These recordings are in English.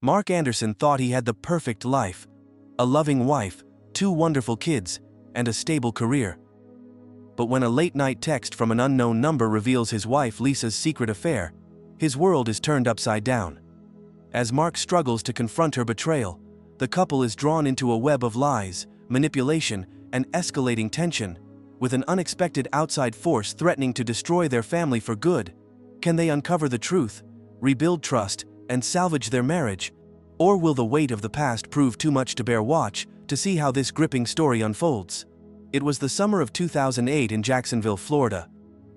Mark Anderson thought he had the perfect life: a loving wife, 2 wonderful kids, and a stable career. But when a late-night text from an unknown number reveals his wife Lisa's secret affair, his world is turned upside down. As Mark struggles to confront her betrayal, the couple is drawn into a web of lies, manipulation, and escalating tension, with an unexpected outside force threatening to destroy their family for good. Can they uncover the truth, rebuild trust, and salvage their marriage? Or will the weight of the past prove too much to bear? Watch to see how this gripping story unfolds. It was the summer of 2008 in Jacksonville, Florida,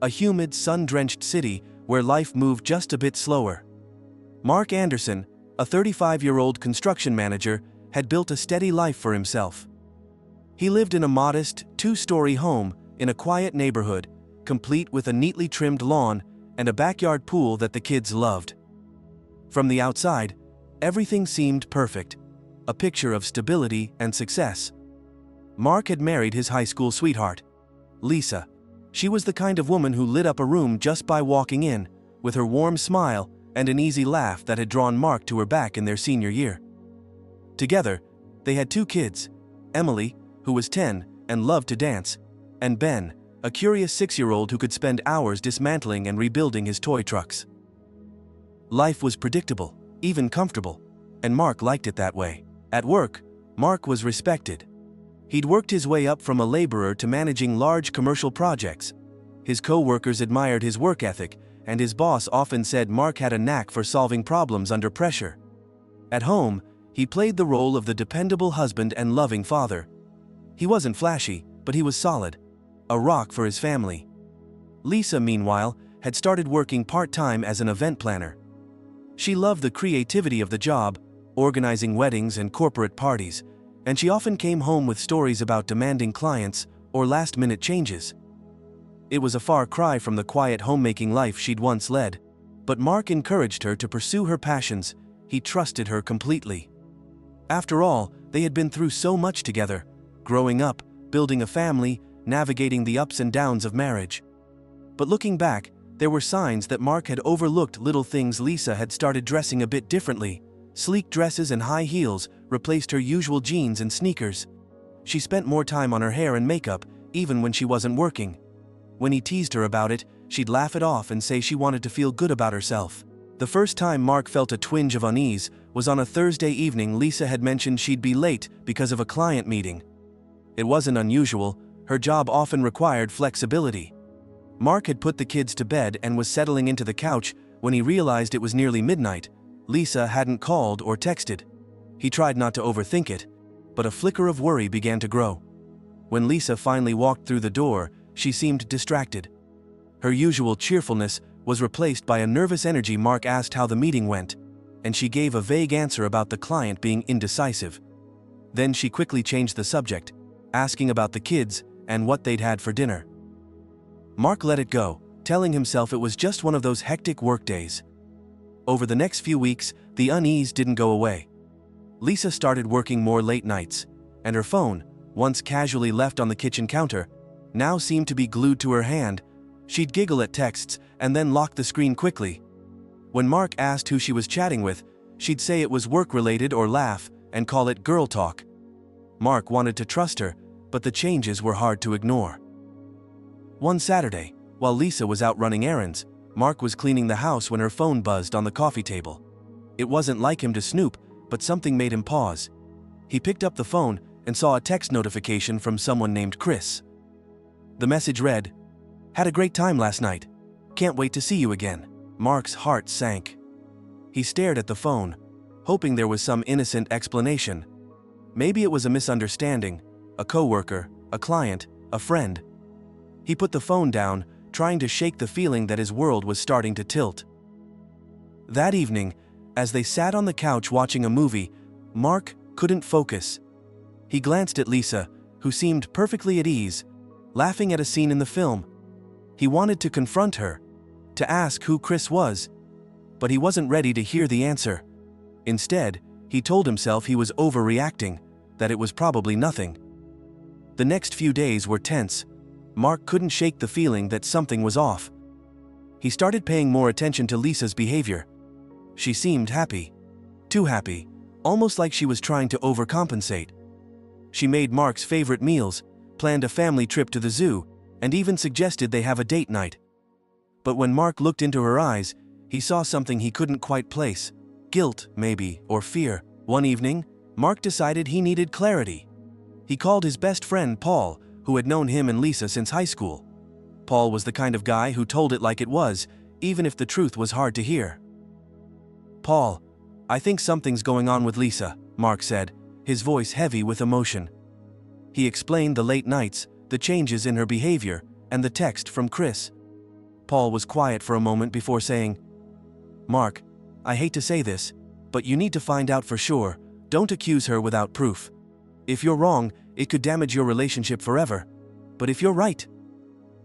a humid, sun-drenched city where life moved just a bit slower. Mark Anderson, a 35-year-old construction manager, had built a steady life for himself. He lived in a modest, 2-story home in a quiet neighborhood, complete with a neatly trimmed lawn and a backyard pool that the kids loved. From the outside, everything seemed perfect, a picture of stability and success. Mark had married his high school sweetheart, Lisa. She was the kind of woman who lit up a room just by walking in, with her warm smile and an easy laugh that had drawn Mark to her back in their senior year. Together, they had 2 kids, Emily, who was 10 and loved to dance, and Ben, a curious 6-year-old who could spend hours dismantling and rebuilding his toy trucks. Life was predictable, even comfortable, and Mark liked it that way. At work, Mark was respected. He'd worked his way up from a laborer to managing large commercial projects. His co-workers admired his work ethic, and his boss often said Mark had a knack for solving problems under pressure. At home, he played the role of the dependable husband and loving father. He wasn't flashy, but he was solid, a rock for his family. Lisa, meanwhile, had started working part-time as an event planner. She loved the creativity of the job, organizing weddings and corporate parties, and she often came home with stories about demanding clients or last-minute changes. It was a far cry from the quiet homemaking life she'd once led, but Mark encouraged her to pursue her passions. He trusted her completely. After all, they had been through so much together, growing up, building a family, navigating the ups and downs of marriage. But looking back, there were signs that Mark had overlooked little things. Lisa had started dressing a bit differently. Sleek dresses and high heels replaced her usual jeans and sneakers. She spent more time on her hair and makeup, even when she wasn't working. When he teased her about it, she'd laugh it off and say she wanted to feel good about herself. The first time Mark felt a twinge of unease was on a Thursday evening. Lisa had mentioned she'd be late because of a client meeting. It wasn't unusual, her job often required flexibility. Mark had put the kids to bed and was settling into the couch when he realized it was nearly midnight. Lisa hadn't called or texted. He tried not to overthink it, but a flicker of worry began to grow. When Lisa finally walked through the door, she seemed distracted. Her usual cheerfulness was replaced by a nervous energy. Mark asked how the meeting went, and she gave a vague answer about the client being indecisive. Then she quickly changed the subject, asking about the kids and what they'd had for dinner. Mark let it go, telling himself it was just one of those hectic workdays. Over the next few weeks, the unease didn't go away. Lisa started working more late nights, and her phone, once casually left on the kitchen counter, now seemed to be glued to her hand. She'd giggle at texts and then lock the screen quickly. When Mark asked who she was chatting with, she'd say it was work-related or laugh and call it girl talk. Mark wanted to trust her, but the changes were hard to ignore. One Saturday, while Lisa was out running errands, Mark was cleaning the house when her phone buzzed on the coffee table. It wasn't like him to snoop, but something made him pause. He picked up the phone and saw a text notification from someone named Chris. The message read, "Had a great time last night. Can't wait to see you again." Mark's heart sank. He stared at the phone, hoping there was some innocent explanation. Maybe it was a misunderstanding, a coworker, a client, a friend. He put the phone down, trying to shake the feeling that his world was starting to tilt. That evening, as they sat on the couch watching a movie, Mark couldn't focus. He glanced at Lisa, who seemed perfectly at ease, laughing at a scene in the film. He wanted to confront her, to ask who Chris was, but he wasn't ready to hear the answer. Instead, he told himself he was overreacting, that it was probably nothing. The next few days were tense. Mark couldn't shake the feeling that something was off. He started paying more attention to Lisa's behavior. She seemed happy. Too happy, almost like she was trying to overcompensate. She made Mark's favorite meals, planned a family trip to the zoo, and even suggested they have a date night. But when Mark looked into her eyes, he saw something he couldn't quite place. Guilt, maybe, or fear. One evening, Mark decided he needed clarity. He called his best friend Paul, who had known him and Lisa since high school. Paul was the kind of guy who told it like it was, even if the truth was hard to hear. "Paul, I think something's going on with Lisa," Mark said, his voice heavy with emotion. He explained the late nights, the changes in her behavior, and the text from Chris. Paul was quiet for a moment before saying, "Mark, I hate to say this, but you need to find out for sure. Don't accuse her without proof. If you're wrong, it could damage your relationship forever. But if you're right..."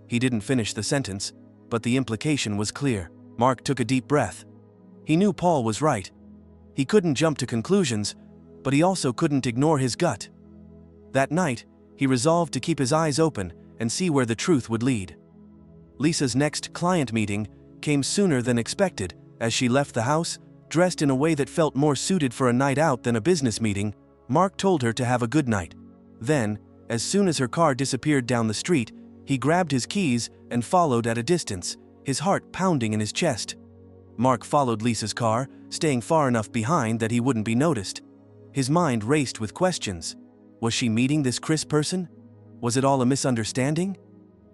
He didn't finish the sentence, but the implication was clear. Mark took a deep breath. He knew Paul was right. He couldn't jump to conclusions, but he also couldn't ignore his gut. That night, he resolved to keep his eyes open and see where the truth would lead. Lisa's next client meeting came sooner than expected. As she left the house, dressed in a way that felt more suited for a night out than a business meeting, Mark told her to have a good night. Then, as soon as her car disappeared down the street, he grabbed his keys and followed at a distance, his heart pounding in his chest. Mark followed Lisa's car, staying far enough behind that he wouldn't be noticed. His mind raced with questions. Was she meeting this Chris person? Was it all a misunderstanding?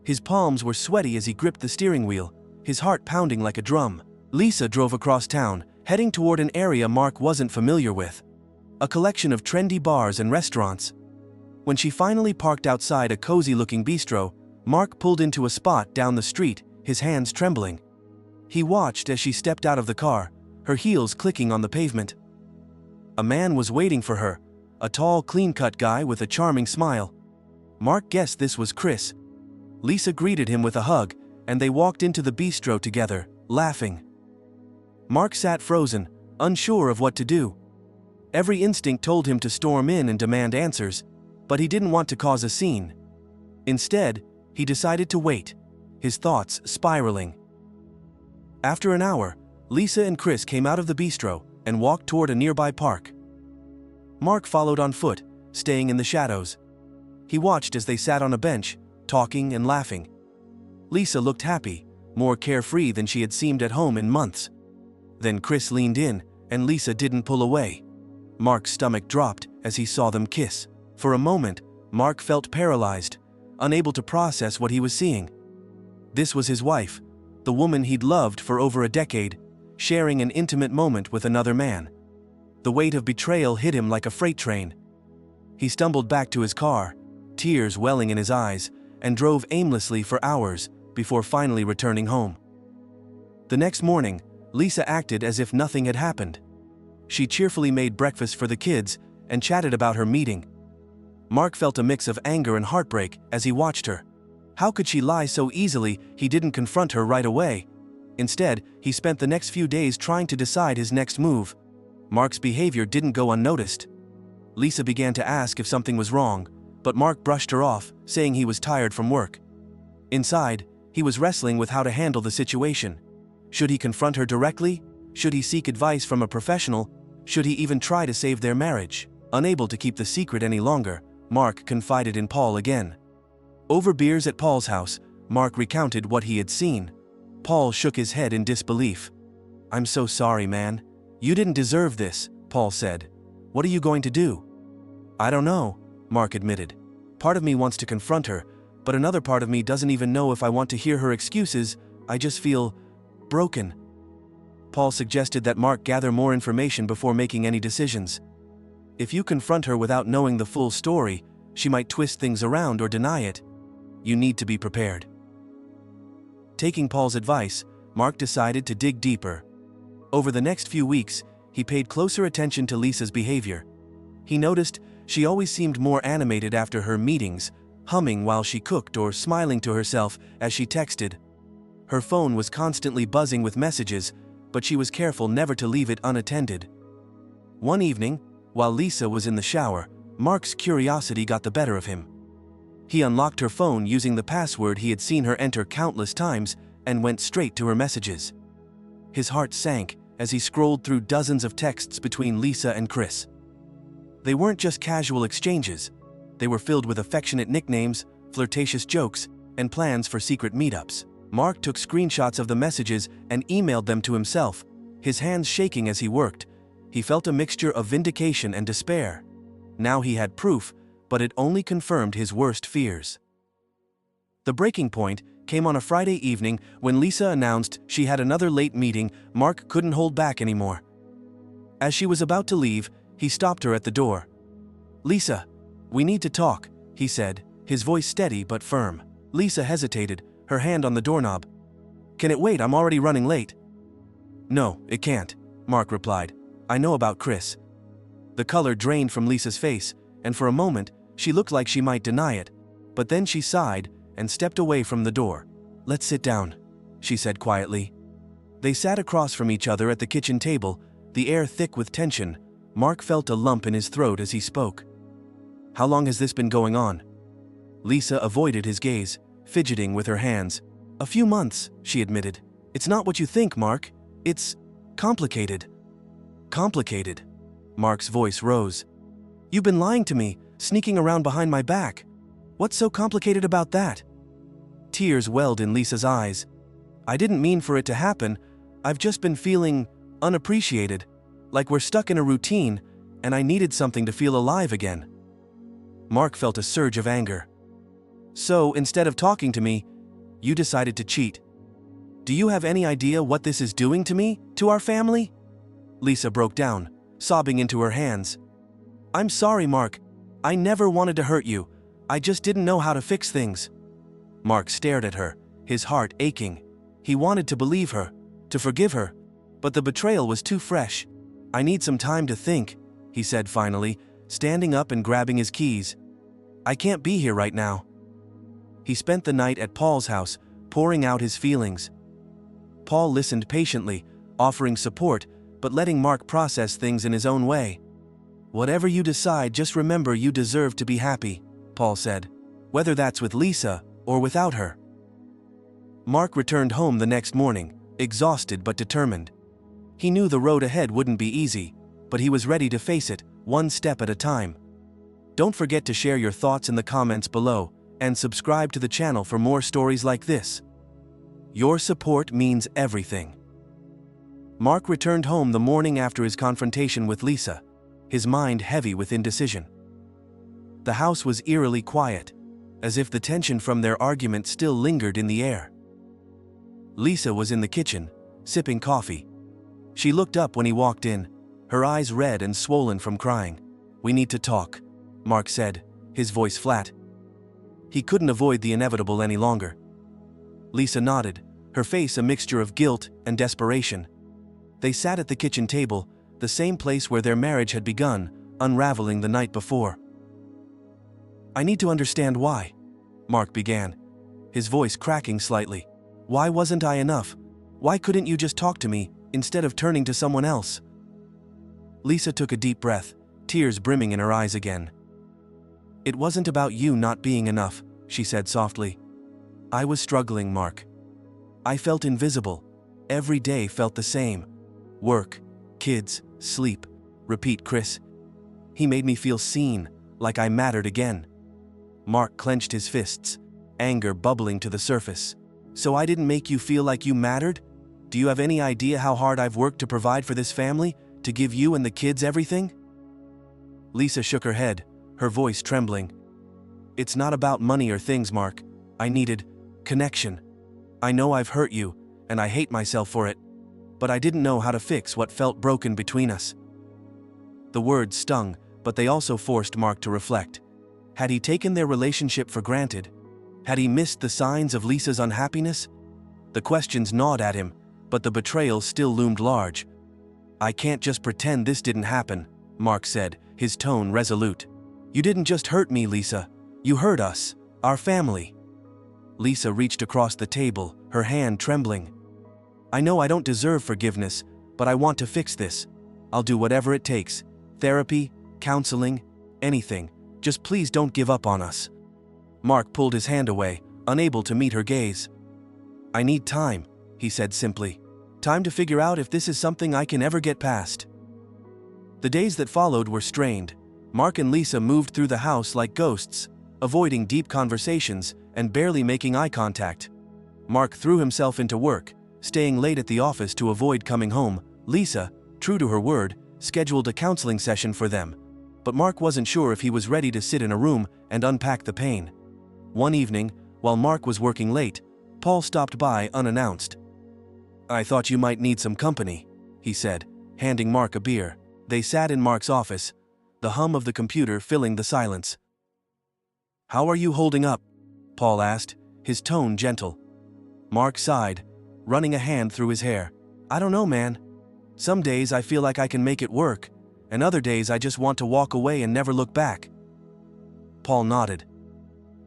His palms were sweaty as he gripped the steering wheel, his heart pounding like a drum. Lisa drove across town, heading toward an area Mark wasn't familiar with. A collection of trendy bars and restaurants. When she finally parked outside a cozy-looking bistro, Mark pulled into a spot down the street, his hands trembling. He watched as she stepped out of the car, her heels clicking on the pavement. A man was waiting for her, a tall, clean-cut guy with a charming smile. Mark guessed this was Chris. Lisa greeted him with a hug, and they walked into the bistro together, laughing. Mark sat frozen, unsure of what to do. Every instinct told him to storm in and demand answers, but he didn't want to cause a scene. Instead, he decided to wait, his thoughts spiraling. After an hour, Lisa and Chris came out of the bistro and walked toward a nearby park. Mark followed on foot, staying in the shadows. He watched as they sat on a bench, talking and laughing. Lisa looked happy, more carefree than she had seemed at home in months. Then Chris leaned in, and Lisa didn't pull away. Mark's stomach dropped as he saw them kiss. For a moment, Mark felt paralyzed, unable to process what he was seeing. This was his wife, the woman he'd loved for over a decade, sharing an intimate moment with another man. The weight of betrayal hit him like a freight train. He stumbled back to his car, tears welling in his eyes, and drove aimlessly for hours before finally returning home. The next morning, Lisa acted as if nothing had happened. She cheerfully made breakfast for the kids and chatted about her meeting. Mark felt a mix of anger and heartbreak as he watched her. How could she lie so easily? He didn't confront her right away. Instead, he spent the next few days trying to decide his next move. Mark's behavior didn't go unnoticed. Lisa began to ask if something was wrong, but Mark brushed her off, saying he was tired from work. Inside, he was wrestling with how to handle the situation. Should he confront her directly? Should he seek advice from a professional? Should he even try to save their marriage? Unable to keep the secret any longer, Mark confided in Paul again. Over beers at Paul's house, Mark recounted what he had seen. Paul shook his head in disbelief. "I'm so sorry, man. You didn't deserve this," Paul said. "What are you going to do?" "I don't know," Mark admitted. "Part of me wants to confront her, but another part of me doesn't even know if I want to hear her excuses. I just feel broken." Paul suggested that Mark gather more information before making any decisions. If you confront her without knowing the full story, she might twist things around or deny it. You need to be prepared. Taking Paul's advice, Mark decided to dig deeper. Over the next few weeks, he paid closer attention to Lisa's behavior. He noticed she always seemed more animated after her meetings, humming while she cooked or smiling to herself as she texted. Her phone was constantly buzzing with messages, but she was careful never to leave it unattended. One evening, while Lisa was in the shower, Mark's curiosity got the better of him. He unlocked her phone using the password he had seen her enter countless times and went straight to her messages. His heart sank as he scrolled through dozens of texts between Lisa and Chris. They weren't just casual exchanges. They were filled with affectionate nicknames, flirtatious jokes, and plans for secret meetups. Mark took screenshots of the messages and emailed them to himself, his hands shaking as he worked. He felt a mixture of vindication and despair. Now he had proof, but it only confirmed his worst fears. The breaking point came on a Friday evening when Lisa announced she had another late meeting. Mark couldn't hold back anymore. As she was about to leave, he stopped her at the door. "Lisa, we need to talk," he said, his voice steady but firm. Lisa hesitated, her hand on the doorknob. "Can it wait? I'm already running late." "No, it can't," Mark replied. "I know about Chris." The color drained from Lisa's face, and for a moment, she looked like she might deny it, but then she sighed and stepped away from the door. "Let's sit down," she said quietly. They sat across from each other at the kitchen table, the air thick with tension. Mark felt a lump in his throat as he spoke. "How long has this been going on?" Lisa avoided his gaze, fidgeting with her hands. "A few months," she admitted. "It's not what you think, Mark. It's complicated." "Complicated?" Mark's voice rose. "You've been lying to me, sneaking around behind my back. What's so complicated about that?" Tears welled in Lisa's eyes. "I didn't mean for it to happen. I've just been feeling unappreciated, like we're stuck in a routine, and I needed something to feel alive again." Mark felt a surge of anger. "So, instead of talking to me, you decided to cheat. Do you have any idea what this is doing to me, to our family?" Lisa broke down, sobbing into her hands. "I'm sorry, Mark. I never wanted to hurt you. I just didn't know how to fix things." Mark stared at her, his heart aching. He wanted to believe her, to forgive her, but the betrayal was too fresh. "I need some time to think," he said finally, standing up and grabbing his keys. "I can't be here right now." He spent the night at Paul's house, pouring out his feelings. Paul listened patiently, offering support, but letting Mark process things in his own way. "Whatever you decide, just remember you deserve to be happy," Paul said, "whether that's with Lisa or without her." Mark returned home the next morning, exhausted but determined. He knew the road ahead wouldn't be easy, but he was ready to face it, one step at a time. Don't forget to share your thoughts in the comments below, and subscribe to the channel for more stories like this. Your support means everything. Mark returned home the morning after his confrontation with Lisa, his mind heavy with indecision. The house was eerily quiet, as if the tension from their argument still lingered in the air. Lisa was in the kitchen, sipping coffee. She looked up when he walked in, her eyes red and swollen from crying. "We need to talk," Mark said, his voice flat. He couldn't avoid the inevitable any longer. Lisa nodded, her face a mixture of guilt and desperation. They sat at the kitchen table, the same place where their marriage had begun, unraveling the night before. "I need to understand why," Mark began, his voice cracking slightly. "Why wasn't I enough? Why couldn't you just talk to me, instead of turning to someone else?" Lisa took a deep breath, tears brimming in her eyes again. "It wasn't about you not being enough," she said softly. "I was struggling, Mark. I felt invisible. Every day felt the same. Work, kids, sleep, repeat Chris. He made me feel seen, like I mattered again." Mark clenched his fists, anger bubbling to the surface. "So I didn't make you feel like you mattered? Do you have any idea how hard I've worked to provide for this family, to give you and the kids everything?" Lisa shook her head, her voice trembling. "It's not about money or things, Mark. I needed connection. I know I've hurt you, and I hate myself for it, but I didn't know how to fix what felt broken between us." The words stung, but they also forced Mark to reflect. Had he taken their relationship for granted? Had he missed the signs of Lisa's unhappiness? The questions gnawed at him, but the betrayal still loomed large. "I can't just pretend this didn't happen," Mark said, his tone resolute. "You didn't just hurt me, Lisa. You hurt us, our family." Lisa reached across the table, her hand trembling. "I know I don't deserve forgiveness, but I want to fix this. I'll do whatever it takes. Therapy, counseling, anything. Just please don't give up on us." Mark pulled his hand away, unable to meet her gaze. "I need time," he said simply. Time to figure out if this is something I can ever get past." The days that followed were strained. Mark and Lisa moved through the house like ghosts, avoiding deep conversations and barely making eye contact. Mark threw himself into work, staying late at the office to avoid coming home. Lisa, true to her word, scheduled a counseling session for them. But Mark wasn't sure if he was ready to sit in a room and unpack the pain. One evening, while Mark was working late, Paul stopped by unannounced. "I thought you might need some company," he said, handing Mark a beer. They sat in Mark's office, the hum of the computer filling the silence. "How are you holding up?" Paul asked, his tone gentle. Mark sighed, running a hand through his hair. "I don't know, man. Some days I feel like I can make it work, and other days I just want to walk away and never look back." Paul nodded.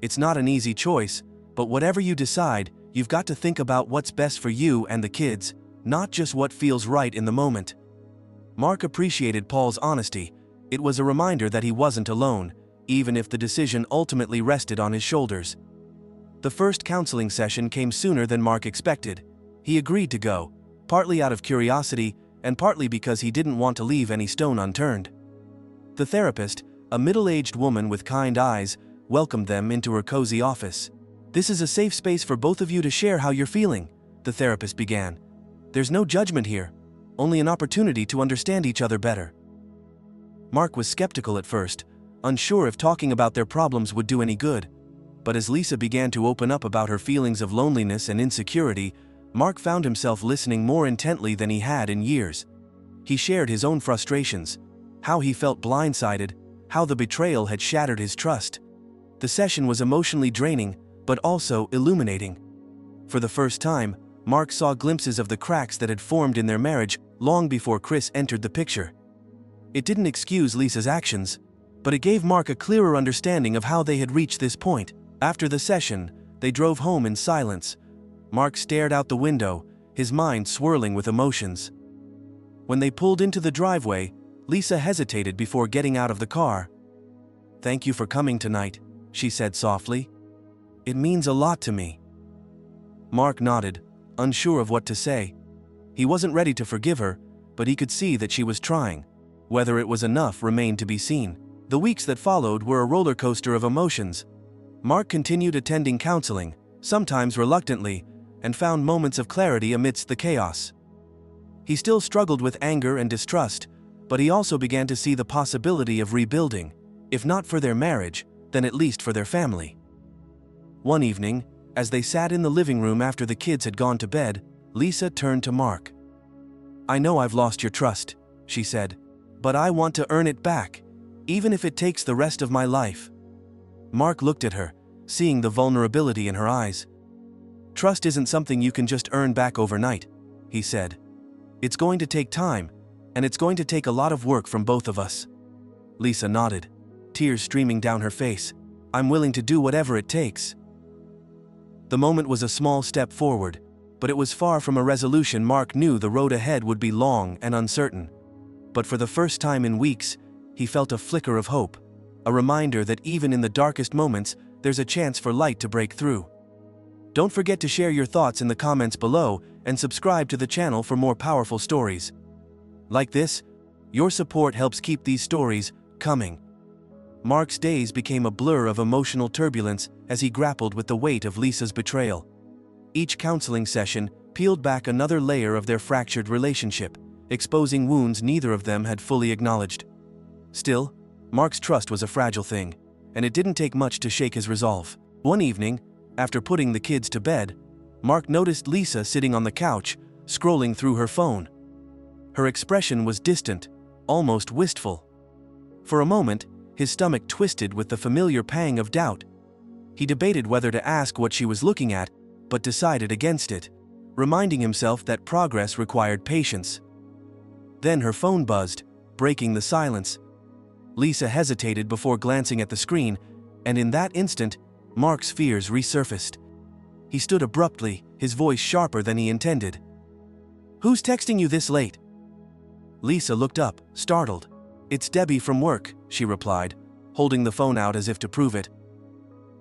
"It's not an easy choice, but whatever you decide, you've got to think about what's best for you and the kids, not just what feels right in the moment." Mark appreciated Paul's honesty. It was a reminder that he wasn't alone, even if the decision ultimately rested on his shoulders. The first counseling session came sooner than Mark expected. He agreed to go, partly out of curiosity and partly because he didn't want to leave any stone unturned. The therapist, a middle-aged woman with kind eyes, welcomed them into her cozy office. "This is a safe space for both of you to share how you're feeling," the therapist began. "There's no judgment here, only an opportunity to understand each other better." Mark was skeptical at first, unsure if talking about their problems would do any good. But as Lisa began to open up about her feelings of loneliness and insecurity, Mark found himself listening more intently than he had in years. He shared his own frustrations, how he felt blindsided, how the betrayal had shattered his trust. The session was emotionally draining, but also illuminating. For the first time, Mark saw glimpses of the cracks that had formed in their marriage long before Chris entered the picture. It didn't excuse Lisa's actions, but it gave Mark a clearer understanding of how they had reached this point. After the session, they drove home in silence. Mark stared out the window, his mind swirling with emotions. When they pulled into the driveway, Lisa hesitated before getting out of the car. "Thank you for coming tonight," she said softly. "It means a lot to me." Mark nodded, unsure of what to say. He wasn't ready to forgive her, but he could see that she was trying. Whether it was enough remained to be seen. The weeks that followed were a roller coaster of emotions. Mark continued attending counseling, sometimes reluctantly, and found moments of clarity amidst the chaos. He still struggled with anger and distrust, but he also began to see the possibility of rebuilding, if not for their marriage, then at least for their family. One evening, as they sat in the living room after the kids had gone to bed, Lisa turned to Mark. "I know I've lost your trust," she said, "but I want to earn it back, even if it takes the rest of my life." Mark looked at her, seeing the vulnerability in her eyes. "Trust isn't something you can just earn back overnight," he said. "It's going to take time, and it's going to take a lot of work from both of us." Lisa nodded, tears streaming down her face. "I'm willing to do whatever it takes." The moment was a small step forward, but it was far from a resolution. Mark knew the road ahead would be long and uncertain. But for the first time in weeks, he felt a flicker of hope, a reminder that even in the darkest moments, there's a chance for light to break through. Don't forget to share your thoughts in the comments below and subscribe to the channel for more powerful stories like this. Your support helps keep these stories coming. Mark's days became a blur of emotional turbulence as he grappled with the weight of Lisa's betrayal. Each counseling session peeled back another layer of their fractured relationship, exposing wounds neither of them had fully acknowledged. Still, Mark's trust was a fragile thing, and it didn't take much to shake his resolve. One evening, after putting the kids to bed, Mark noticed Lisa sitting on the couch, scrolling through her phone. Her expression was distant, almost wistful. For a moment, his stomach twisted with the familiar pang of doubt. He debated whether to ask what she was looking at, but decided against it, reminding himself that progress required patience. Then her phone buzzed, breaking the silence. Lisa hesitated before glancing at the screen, and in that instant, Mark's fears resurfaced. He stood abruptly, his voice sharper than he intended. "Who's texting you this late?" Lisa looked up, startled. "It's Debbie from work," she replied, holding the phone out as if to prove it.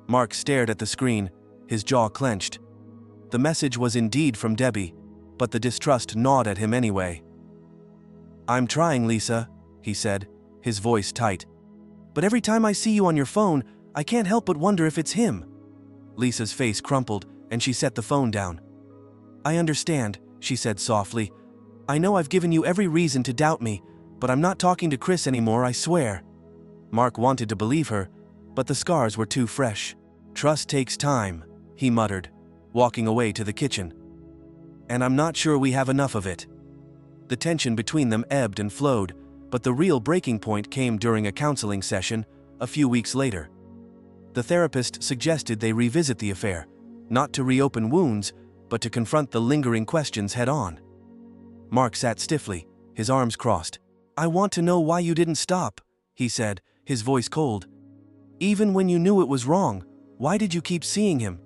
Mark stared at the screen, his jaw clenched. The message was indeed from Debbie, but the distrust gnawed at him anyway. "I'm trying, Lisa," he said, his voice tight. "But every time I see you on your phone, I can't help but wonder if it's him." Lisa's face crumpled, and she set the phone down. "I understand," she said softly. "I know I've given you every reason to doubt me, but I'm not talking to Chris anymore, I swear." Mark wanted to believe her, but the scars were too fresh. "Trust takes time," he muttered, walking away to the kitchen. "And I'm not sure we have enough of it." The tension between them ebbed and flowed, but the real breaking point came during a counseling session a few weeks later. The therapist suggested they revisit the affair, not to reopen wounds, but to confront the lingering questions head-on. Mark sat stiffly, his arms crossed. "I want to know why you didn't stop," he said, his voice cold. "Even when you knew it was wrong, why did you keep seeing him?"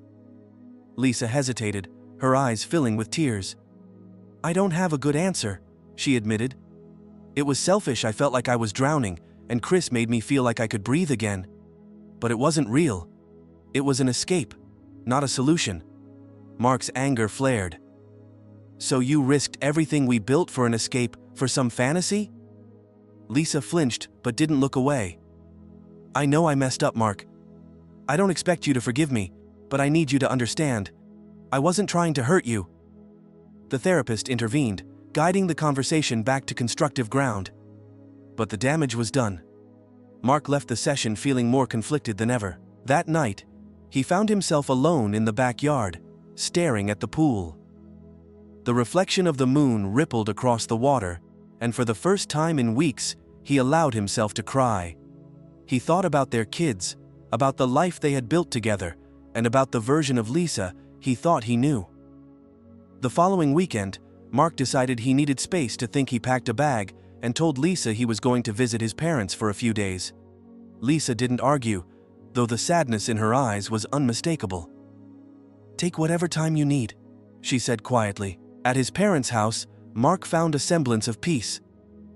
Lisa hesitated, her eyes filling with tears. "I don't have a good answer," she admitted. "It was selfish. I felt like I was drowning, and Chris made me feel like I could breathe again. But it wasn't real. It was an escape, not a solution." Mark's anger flared. "So you risked everything we built for an escape, for some fantasy?" Lisa flinched, but didn't look away. "I know I messed up, Mark. I don't expect you to forgive me, but I need you to understand. I wasn't trying to hurt you." The therapist intervened, guiding the conversation back to constructive ground. But the damage was done. Mark left the session feeling more conflicted than ever. That night, he found himself alone in the backyard, staring at the pool. The reflection of the moon rippled across the water, and for the first time in weeks, he allowed himself to cry. He thought about their kids, about the life they had built together, and about the version of Lisa he thought he knew. The following weekend, Mark decided he needed space to think. He packed a bag and told Lisa he was going to visit his parents for a few days. Lisa didn't argue, though the sadness in her eyes was unmistakable. "Take whatever time you need," she said quietly. At his parents' house, Mark found a semblance of peace.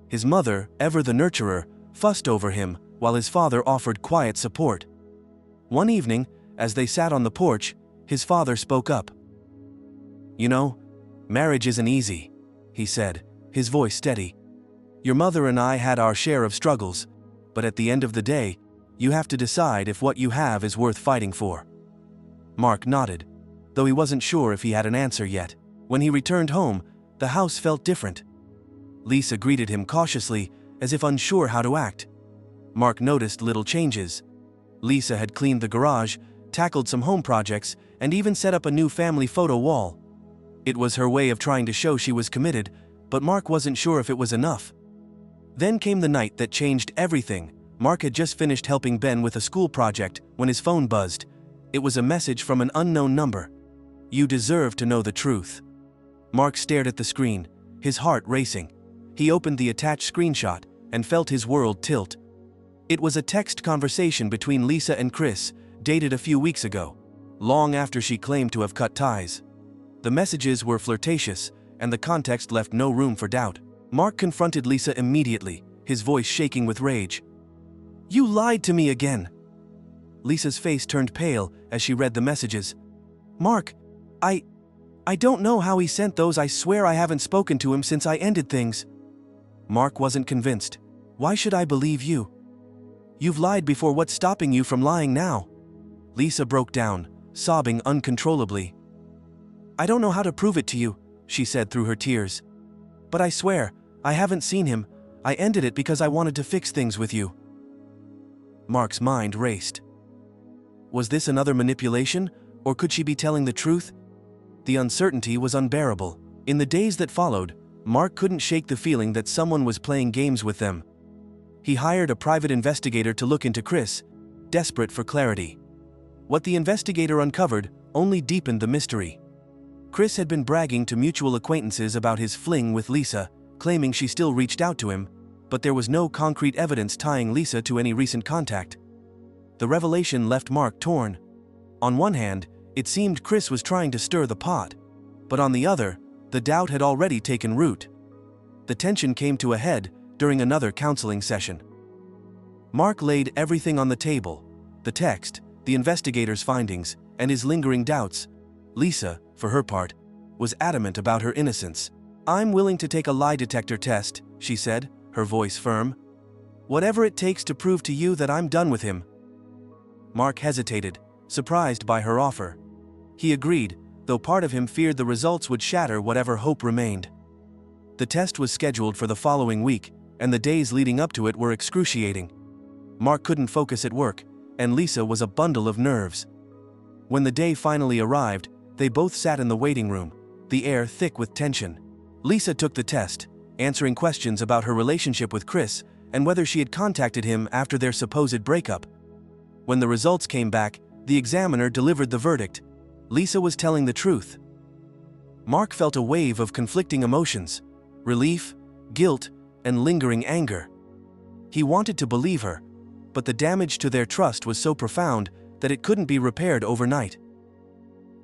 His mother, ever the nurturer, fussed over him, while his father offered quiet support. One evening, as they sat on the porch, his father spoke up. "You know, marriage isn't easy," he said, his voice steady. "Your mother and I had our share of struggles, but at the end of the day, you have to decide if what you have is worth fighting for." Mark nodded, though he wasn't sure if he had an answer yet. When he returned home, the house felt different. Lisa greeted him cautiously, as if unsure how to act. Mark noticed little changes. Lisa had cleaned the garage, tackled some home projects, and even set up a new family photo wall. It was her way of trying to show she was committed, but Mark wasn't sure if it was enough. Then came the night that changed everything. Mark had just finished helping Ben with a school project when his phone buzzed. It was a message from an unknown number. "You deserve to know the truth." Mark stared at the screen, his heart racing. He opened the attached screenshot and felt his world tilt. It was a text conversation between Lisa and Chris, dated a few weeks ago, long after she claimed to have cut ties. The messages were flirtatious, and the context left no room for doubt. Mark confronted Lisa immediately, his voice shaking with rage. "You lied to me again." Lisa's face turned pale as she read the messages. "Mark, I don't know how he sent those. I swear I haven't spoken to him since I ended things." Mark wasn't convinced. "Why should I believe you? You've lied before. What's stopping you from lying now?" Lisa broke down, sobbing uncontrollably. "I don't know how to prove it to you," she said through her tears. "But I swear, I haven't seen him. I ended it because I wanted to fix things with you." Mark's mind raced. Was this another manipulation, or could she be telling the truth? The uncertainty was unbearable. In the days that followed, Mark couldn't shake the feeling that someone was playing games with them. He hired a private investigator to look into Chris, desperate for clarity. What the investigator uncovered only deepened the mystery. Chris had been bragging to mutual acquaintances about his fling with Lisa, claiming she still reached out to him, but there was no concrete evidence tying Lisa to any recent contact. The revelation left Mark torn. On one hand, it seemed Chris was trying to stir the pot, but on the other, the doubt had already taken root. The tension came to a head during another counseling session. Mark laid everything on the table: the text, the investigator's findings, and his lingering doubts. Lisa, for her part, was adamant about her innocence. "I'm willing to take a lie detector test," she said, her voice firm. "Whatever it takes to prove to you that I'm done with him." Mark hesitated, surprised by her offer. He agreed, though part of him feared the results would shatter whatever hope remained. The test was scheduled for the following week, and the days leading up to it were excruciating. Mark couldn't focus at work, and Lisa was a bundle of nerves. When the day finally arrived, they both sat in the waiting room, the air thick with tension. Lisa took the test, answering questions about her relationship with Chris and whether she had contacted him after their supposed breakup. When the results came back, the examiner delivered the verdict. Lisa was telling the truth. Mark felt a wave of conflicting emotions: relief, guilt, and lingering anger. He wanted to believe her, but the damage to their trust was so profound that it couldn't be repaired overnight.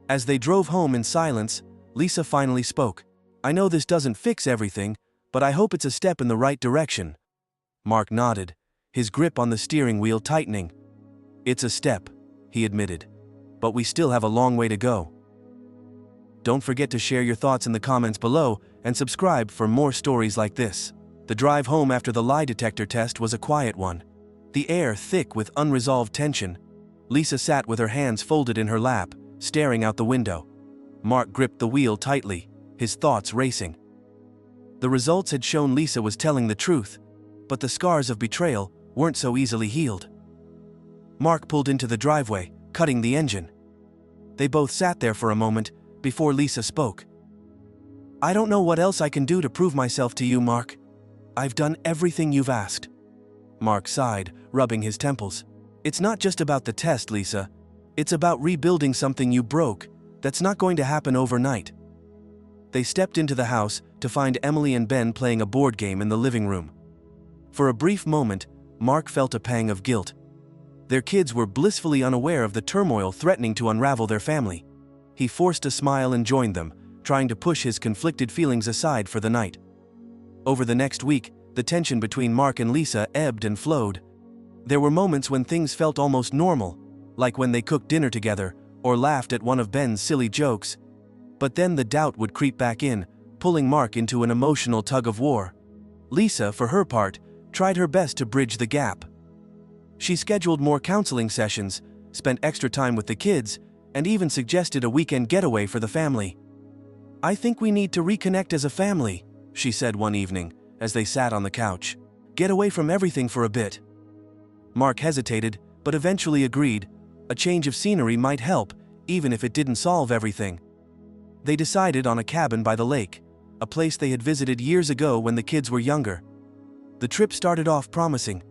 As they drove home in silence, Lisa finally spoke. "I know this doesn't fix everything, but I hope it's a step in the right direction." Mark nodded, his grip on the steering wheel tightening. "It's a step," he admitted, "but we still have a long way to go." Don't forget to share your thoughts in the comments below and subscribe for more stories like this. The drive home after the lie detector test was a quiet one, the air thick with unresolved tension. Lisa sat with her hands folded in her lap, staring out the window. Mark gripped the wheel tightly, his thoughts racing. The results had shown Lisa was telling the truth, but the scars of betrayal weren't so easily healed. Mark pulled into the driveway, cutting the engine. They both sat there for a moment before Lisa spoke. "I don't know what else I can do to prove myself to you, Mark. I've done everything you've asked." Mark sighed, rubbing his temples. "It's not just about the test, Lisa. It's about rebuilding something you broke. That's not going to happen overnight." They stepped into the house to find Emily and Ben playing a board game in the living room. For a brief moment, Mark felt a pang of guilt. Their kids were blissfully unaware of the turmoil threatening to unravel their family. He forced a smile and joined them, trying to push his conflicted feelings aside for the night. Over the next week, the tension between Mark and Lisa ebbed and flowed. There were moments when things felt almost normal, like when they cooked dinner together or laughed at one of Ben's silly jokes. But then the doubt would creep back in, pulling Mark into an emotional tug-of-war. Lisa, for her part, tried her best to bridge the gap. She scheduled more counseling sessions, spent extra time with the kids, and even suggested a weekend getaway for the family. "I think we need to reconnect as a family," she said one evening, as they sat on the couch. "Get away from everything for a bit." Mark hesitated, but eventually agreed. A change of scenery might help, even if it didn't solve everything. They decided on a cabin by the lake, a place they had visited years ago when the kids were younger. The trip started off promising.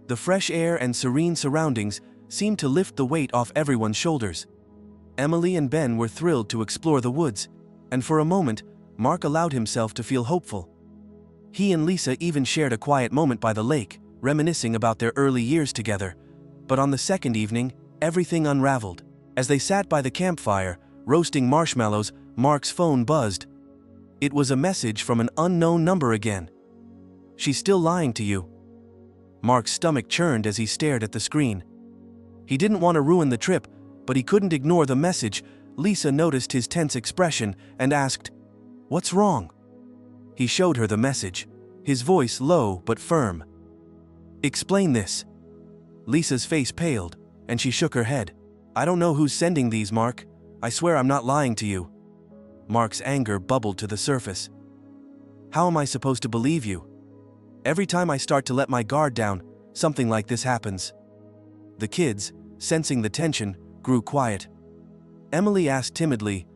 The fresh air and serene surroundings seemed to lift the weight off everyone's shoulders. Emily and Ben were thrilled to explore the woods, and for a moment, Mark allowed himself to feel hopeful. He and Lisa even shared a quiet moment by the lake, reminiscing about their early years together. But on the second evening, everything unraveled. As they sat by the campfire, roasting marshmallows, Mark's phone buzzed. It was a message from an unknown number again. "She's still lying to you." Mark's stomach churned as he stared at the screen. He didn't want to ruin the trip, but he couldn't ignore the message. Lisa noticed his tense expression and asked, "What's wrong?" He showed her the message, his voice low but firm. "Explain this." Lisa's face paled, and she shook her head. "I don't know who's sending these, Mark. I swear I'm not lying to you." Mark's anger bubbled to the surface. "How am I supposed to believe you? Every time I start to let my guard down, something like this happens." The kids, sensing the tension, grew quiet. Emily asked timidly,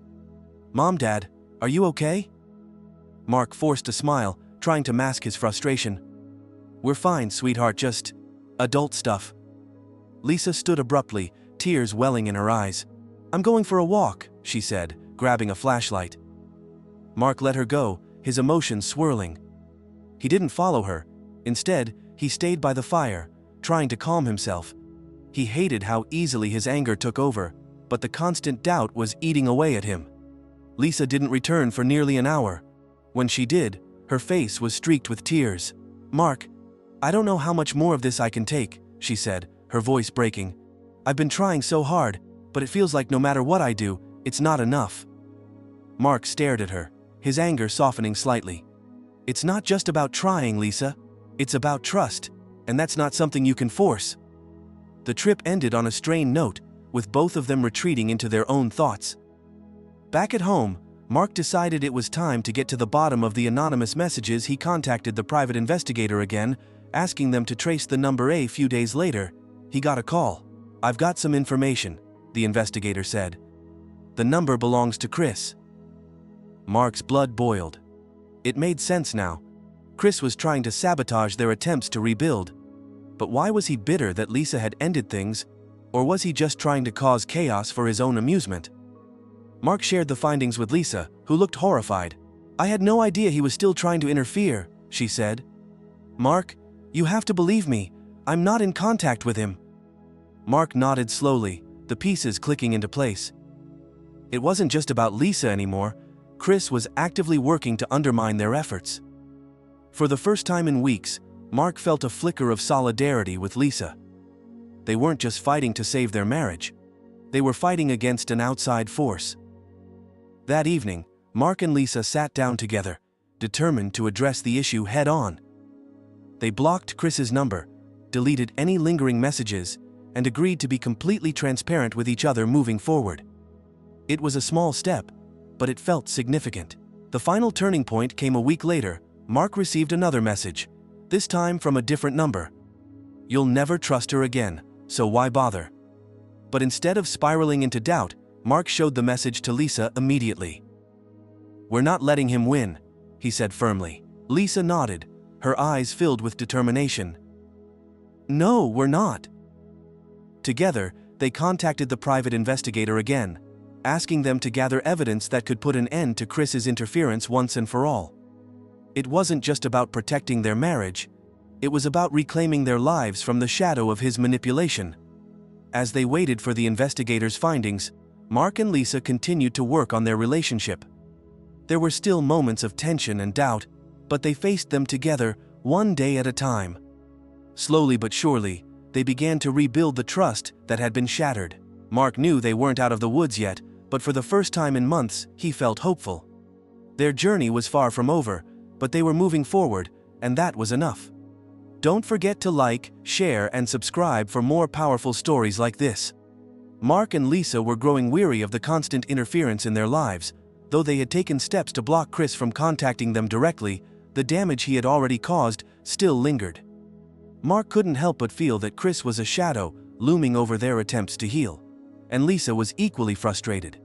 "Mom, Dad, are you okay?" Mark forced a smile, trying to mask his frustration. "We're fine, sweetheart, just adult stuff." Lisa stood abruptly, tears welling in her eyes. "I'm going for a walk," she said, grabbing a flashlight. Mark let her go, his emotions swirling. He didn't follow her. Instead, he stayed by the fire, trying to calm himself. He hated how easily his anger took over, but the constant doubt was eating away at him. Lisa didn't return for nearly an hour. When she did, her face was streaked with tears. "Mark, I don't know how much more of this I can take," she said, her voice breaking. "I've been trying so hard, but it feels like no matter what I do, it's not enough." Mark stared at her, his anger softening slightly. "It's not just about trying, Lisa. It's about trust, and that's not something you can force." The trip ended on a strained note, with both of them retreating into their own thoughts. Back at home, Mark decided it was time to get to the bottom of the anonymous messages. He contacted the private investigator again, asking them to trace the number. A few days later, he got a call. "I've got some information," the investigator said. "The number belongs to Chris." Mark's blood boiled. It made sense now. Chris was trying to sabotage their attempts to rebuild. But why was he bitter that Lisa had ended things, or was he just trying to cause chaos for his own amusement? Mark shared the findings with Lisa, who looked horrified. "I had no idea he was still trying to interfere," she said. "Mark, you have to believe me. I'm not in contact with him." Mark nodded slowly, the pieces clicking into place. It wasn't just about Lisa anymore. Chris was actively working to undermine their efforts. For the first time in weeks, Mark felt a flicker of solidarity with Lisa. They weren't just fighting to save their marriage. They were fighting against an outside force. That evening, Mark and Lisa sat down together, determined to address the issue head-on. They blocked Chris's number, deleted any lingering messages, and agreed to be completely transparent with each other moving forward. It was a small step, but it felt significant. The final turning point came a week later. Mark received another message, this time from a different number. "You'll never trust her again, so why bother?" But instead of spiraling into doubt, Mark showed the message to Lisa immediately. "We're not letting him win," he said firmly. Lisa nodded, her eyes filled with determination. "No, we're not." Together, they contacted the private investigator again, asking them to gather evidence that could put an end to Chris's interference once and for all. It wasn't just about protecting their marriage, it was about reclaiming their lives from the shadow of his manipulation. As they waited for the investigators' findings, Mark and Lisa continued to work on their relationship. There were still moments of tension and doubt, but they faced them together, one day at a time. Slowly but surely, they began to rebuild the trust that had been shattered. Mark knew they weren't out of the woods yet, but for the first time in months, he felt hopeful. Their journey was far from over, but they were moving forward, and that was enough. Don't forget to like, share, and subscribe for more powerful stories like this. Mark and Lisa were growing weary of the constant interference in their lives. Though they had taken steps to block Chris from contacting them directly, the damage he had already caused still lingered. Mark couldn't help but feel that Chris was a shadow looming over their attempts to heal, and Lisa was equally frustrated.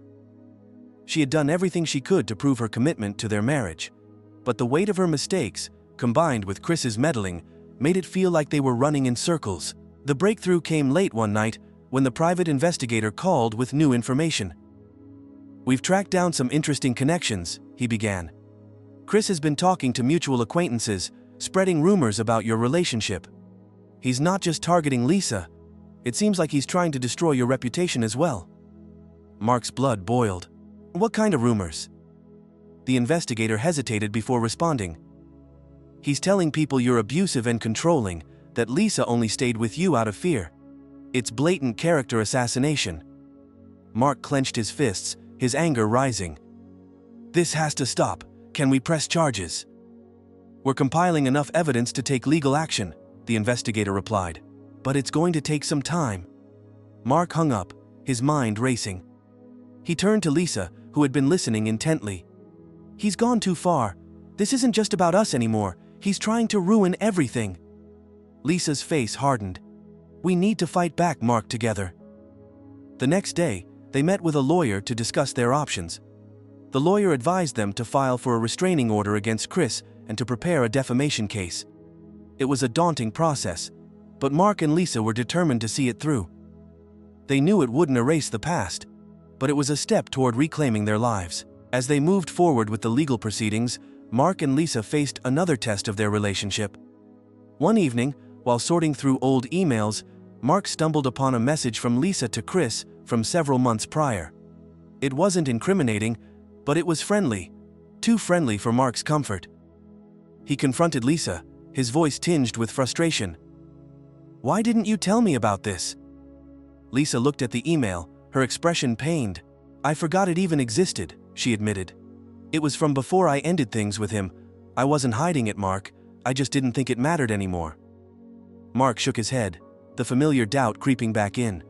She had done everything she could to prove her commitment to their marriage, but the weight of her mistakes, combined with Chris's meddling, made it feel like they were running in circles. The breakthrough came late one night when the private investigator called with new information. "We've tracked down some interesting connections," he began. "Chris has been talking to mutual acquaintances, spreading rumors about your relationship. He's not just targeting Lisa. It seems like he's trying to destroy your reputation as well." Mark's blood boiled. "What kind of rumors?" The investigator hesitated before responding. "He's telling people you're abusive and controlling, that Lisa only stayed with you out of fear. It's blatant character assassination." Mark clenched his fists, his anger rising. "This has to stop. Can we press charges?" "We're compiling enough evidence to take legal action," the investigator replied. "But it's going to take some time." Mark hung up, his mind racing. He turned to Lisa, who had been listening intently. "He's gone too far. This isn't just about us anymore. He's trying to ruin everything." Lisa's face hardened. "We need to fight back, Mark, together." The next day, they met with a lawyer to discuss their options. The lawyer advised them to file for a restraining order against Chris and to prepare a defamation case. It was a daunting process, but Mark and Lisa were determined to see it through. They knew it wouldn't erase the past, but it was a step toward reclaiming their lives. As they moved forward with the legal proceedings, Mark and Lisa faced another test of their relationship. One evening, while sorting through old emails, Mark stumbled upon a message from Lisa to Chris from several months prior. It wasn't incriminating, but it was friendly, too friendly for Mark's comfort. He confronted Lisa, his voice tinged with frustration. "Why didn't you tell me about this?" Lisa looked at the email, her expression pained. "I forgot it even existed," she admitted. It was from before I ended things with him. I wasn't hiding it, Mark. I just didn't think it mattered anymore. Mark shook his head, the familiar doubt creeping back in.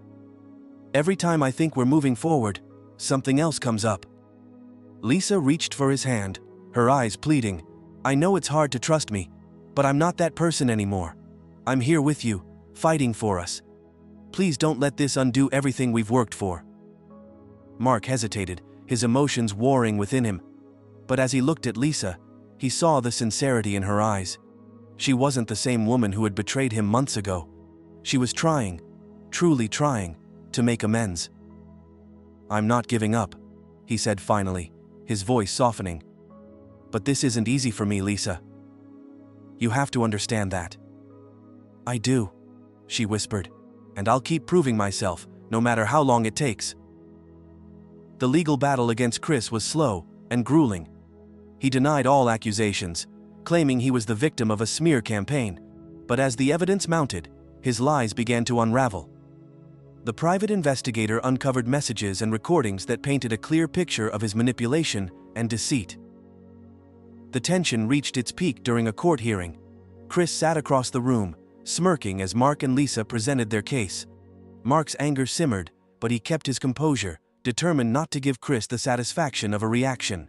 Every time I think we're moving forward, something else comes up. Lisa reached for his hand, her eyes pleading. I know it's hard to trust me, but I'm not that person anymore. I'm here with you, fighting for us. Please don't let this undo everything we've worked for. Mark hesitated, his emotions warring within him. But as he looked at Lisa, he saw the sincerity in her eyes. She wasn't the same woman who had betrayed him months ago. She was trying, truly trying, to make amends. I'm not giving up, he said finally, his voice softening. But this isn't easy for me, Lisa. You have to understand that. I do, she whispered, and I'll keep proving myself, no matter how long it takes. The legal battle against Chris was slow and grueling. He denied all accusations, claiming he was the victim of a smear campaign. But as the evidence mounted, his lies began to unravel. The private investigator uncovered messages and recordings that painted a clear picture of his manipulation and deceit. The tension reached its peak during a court hearing. Chris sat across the room, smirking as Mark and Lisa presented their case. Mark's anger simmered, but he kept his composure, determined not to give Chris the satisfaction of a reaction.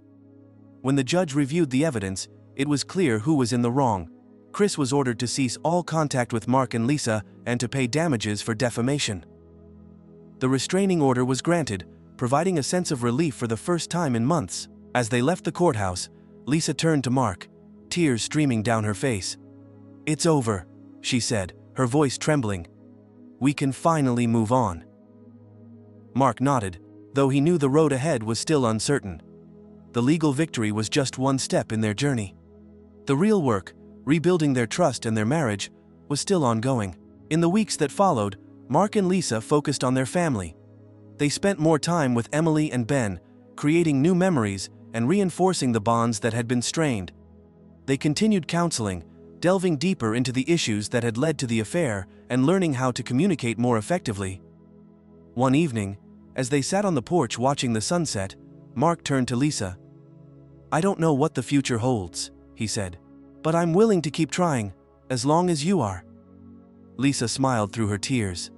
When the judge reviewed the evidence, it was clear who was in the wrong. Chris was ordered to cease all contact with Mark and Lisa and to pay damages for defamation. The restraining order was granted, providing a sense of relief for the first time in months. As they left the courthouse, Lisa turned to Mark, tears streaming down her face. It's over, she said, her voice trembling. We can finally move on. Mark nodded, though he knew the road ahead was still uncertain. The legal victory was just one step in their journey. The real work, rebuilding their trust and their marriage, was still ongoing. In the weeks that followed, Mark and Lisa focused on their family. They spent more time with Emily and Ben, creating new memories and reinforcing the bonds that had been strained. They continued counseling, delving deeper into the issues that had led to the affair and learning how to communicate more effectively. One evening, as they sat on the porch watching the sunset, Mark turned to Lisa. I don't know what the future holds, he said, but I'm willing to keep trying, as long as you are. Lisa smiled through her tears.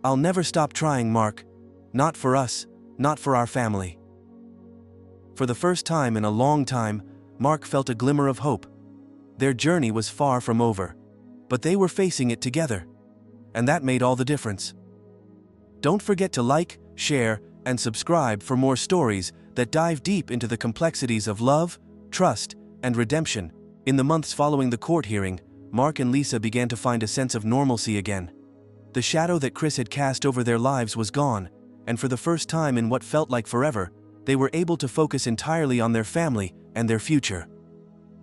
I'll never stop trying, Mark. Not for us, not for our family. For the first time in a long time, Mark felt a glimmer of hope. Their journey was far from over, but they were facing it together, and that made all the difference. Don't forget to like, share, and subscribe for more stories that dive deep into the complexities of love, trust, and redemption. In the months following the court hearing, Mark and Lisa began to find a sense of normalcy again. The shadow that Chris had cast over their lives was gone, and for the first time in what felt like forever, they were able to focus entirely on their family and their future.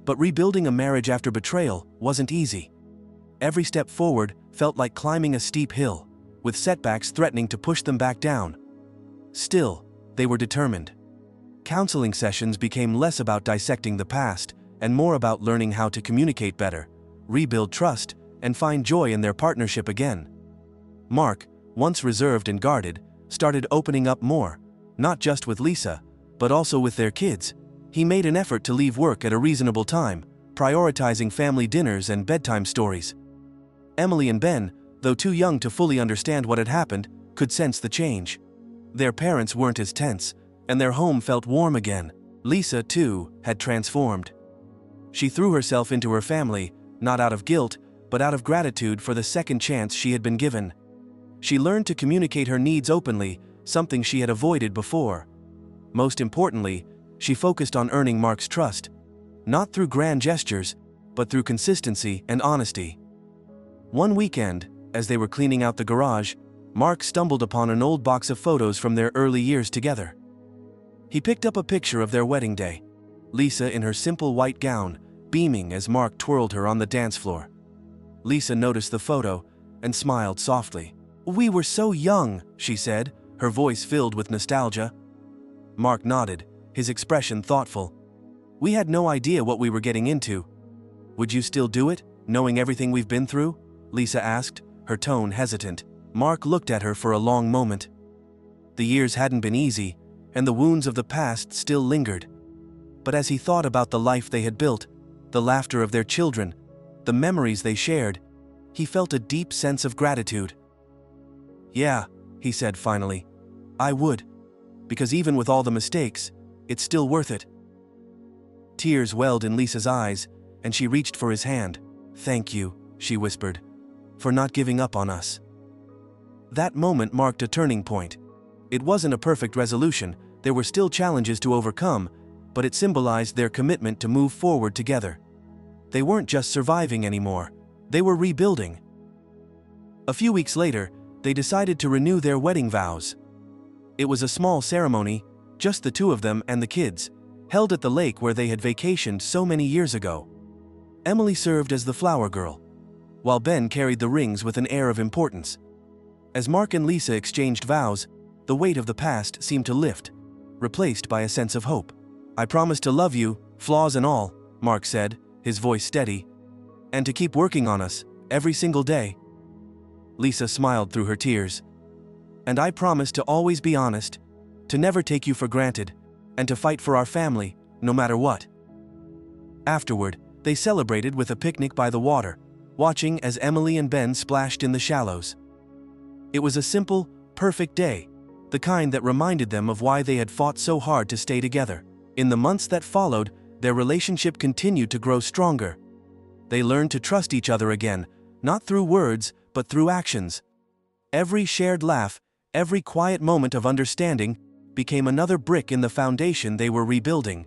But rebuilding a marriage after betrayal wasn't easy. Every step forward felt like climbing a steep hill, with setbacks threatening to push them back down. Still, they were determined. Counseling sessions became less about dissecting the past and more about learning how to communicate better, rebuild trust, and find joy in their partnership again. Mark, once reserved and guarded, started opening up more, not just with Lisa, but also with their kids. He made an effort to leave work at a reasonable time, prioritizing family dinners and bedtime stories. Emily and Ben, though too young to fully understand what had happened, could sense the change. Their parents weren't as tense, and their home felt warm again. Lisa, too, had transformed. She threw herself into her family, not out of guilt, but out of gratitude for the second chance she had been given. She learned to communicate her needs openly, something she had avoided before. Most importantly, she focused on earning Mark's trust, not through grand gestures, but through consistency and honesty. One weekend, as they were cleaning out the garage, Mark stumbled upon an old box of photos from their early years together. He picked up a picture of their wedding day, Lisa in her simple white gown, beaming as Mark twirled her on the dance floor. Lisa noticed the photo and smiled softly. "We were so young," she said, her voice filled with nostalgia. Mark nodded, his expression thoughtful. "We had no idea what we were getting into." "Would you still do it, knowing everything we've been through?" Lisa asked, her tone hesitant. Mark looked at her for a long moment. The years hadn't been easy, and the wounds of the past still lingered. But as he thought about the life they had built, the laughter of their children, the memories they shared, he felt a deep sense of gratitude. "Yeah," he said finally, "I would. Because even with all the mistakes, it's still worth it." Tears welled in Lisa's eyes, and she reached for his hand. "Thank you," she whispered, "for not giving up on us." That moment marked a turning point. It wasn't a perfect resolution, there were still challenges to overcome, but it symbolized their commitment to move forward together. They weren't just surviving anymore, they were rebuilding. A few weeks later, they decided to renew their wedding vows. It was a small ceremony, just the two of them and the kids, held at the lake where they had vacationed so many years ago. Emily served as the flower girl, while Ben carried the rings with an air of importance. As Mark and Lisa exchanged vows, the weight of the past seemed to lift, replaced by a sense of hope. "I promise to love you, flaws and all," Mark said, his voice steady, "and to keep working on us, every single day." Lisa smiled through her tears. "And I promise to always be honest, to never take you for granted, and to fight for our family, no matter what." Afterward, they celebrated with a picnic by the water, watching as Emily and Ben splashed in the shallows. It was a simple, perfect day, the kind that reminded them of why they had fought so hard to stay together. In the months that followed, their relationship continued to grow stronger. They learned to trust each other again, not through words, but through actions. Every shared laugh, every quiet moment of understanding, became another brick in the foundation they were rebuilding.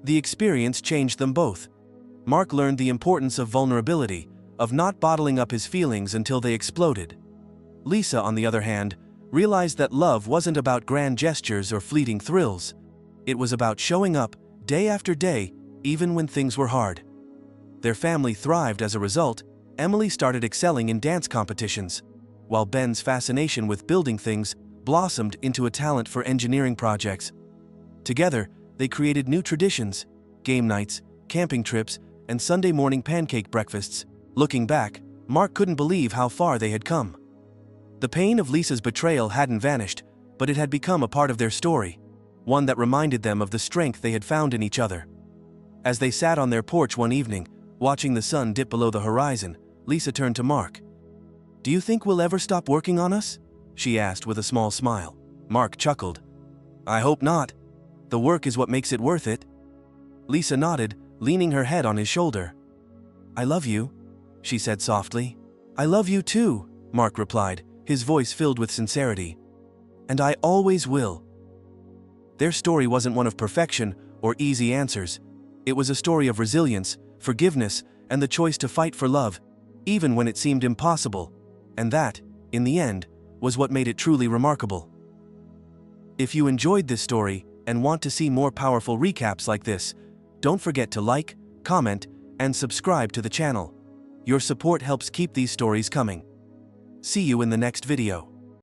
The experience changed them both. Mark learned the importance of vulnerability, of not bottling up his feelings until they exploded. Lisa, on the other hand, realized that love wasn't about grand gestures or fleeting thrills. It was about showing up, day after day, even when things were hard. Their family thrived as a result. Emily started excelling in dance competitions, while Ben's fascination with building things blossomed into a talent for engineering projects. Together, they created new traditions, game nights, camping trips, and Sunday morning pancake breakfasts. Looking back, Mark couldn't believe how far they had come. The pain of Lisa's betrayal hadn't vanished, but it had become a part of their story, one that reminded them of the strength they had found in each other. As they sat on their porch one evening, watching the sun dip below the horizon, Lisa turned to Mark. "Do you think we'll ever stop working on us?" she asked with a small smile. Mark chuckled. "I hope not. The work is what makes it worth it." Lisa nodded, leaning her head on his shoulder. "I love you," she said softly. "I love you too," Mark replied, his voice filled with sincerity. "And I always will." Their story wasn't one of perfection or easy answers. It was a story of resilience, forgiveness, and the choice to fight for love, even when it seemed impossible. And that, in the end, was what made it truly remarkable. If you enjoyed this story and want to see more powerful recaps like this, don't forget to like, comment, and subscribe to the channel. Your support helps keep these stories coming. See you in the next video.